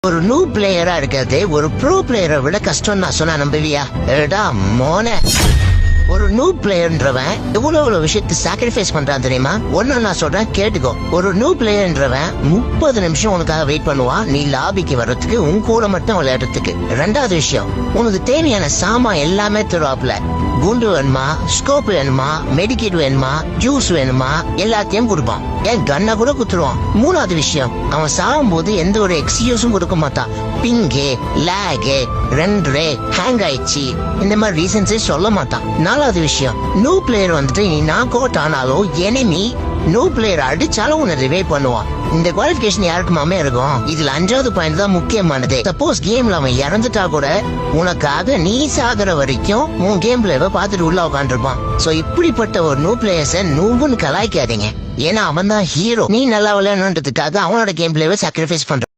ஒரு நியூ பிளேயரா இருக்கிறது ஒரு ப்ரோ பிளேயரை விட கஷ்டம் நான் சொன்னா நம்புவியா? ஏடா மோன, ஒரு நியூ பிளேயர்ன்றவன் எவ்வளவு விஷயத்தை சாக்ரிஃபைஸ் பண்றான் தெரியுமா? ஒன்னு நான் சொல்றேன் கேட்டுக்கோ. ஒரு நியூ பிளேயர்ன்றவன் 30 நிமிஷம் உனக்காக வெயிட் பண்ணுவான் நீ லாபிக்கு வர்றதுக்கு, உன் கூட மட்டும் விளையாடுறதுக்கு. ரெண்டாவது விஷயம், உனக்கு தேவையான சாமான் எல்லாமே தருவாப்ல. குண்டு வேணுமா, ஸ்கோப் வேணுமா, மெடிக்கேட் வேணுமா, ஜூஸ் வேணுமா, எல்லாத்தையும் கொடுப்பான். ஏன் கண்ணை கூட குத்துருவான். மூணாவது விஷயம், அவன் சாகும் போது எந்த ஒரு எக்ஸ்கியூஸும் கொடுக்க மாட்டான். பிங்கே, லேகு, ரெண்டரே, ஹேங் ஆயிடுச்சு, இந்த மாதிரி ரீசன்ஸே சொல்ல மாட்டான். நாலாவது விஷயம், நியூ பிளேயர் வந்துட்டு நீ நாக் அவுட் ஆனாலும் எனிமி நியூ பிளேயர் அடிச்சாலும் உன்னை ரிவைவ் பண்ணுவான். இந்த குவாலிஃபிகேஷன் யாருக்குமாமே இருக்கும். இதுல 5வது பாயிண்ட் தான் முக்கியமானது. சப்போஸ் கேம்ல அவன் இறந்துட்டா கூட உனக்காக நீ சாகுற வரைக்கும் உன் கேம் பிளேவை பார்த்துட்டு உள்ள உட்காந்துருப்பான். சோ இப்படிப்பட்ட ஒரு நியூ பிளேயர்ஸை நூவுன்னு கலாய்க்காதீங்க. ஏன்னா அவன் தான் ஹீரோ. நீ நல்லா விளையாடணுன்றதுக்காக அவனோட கேம் பிளேவை சாக்ரிஃபைஸ் பண்ற.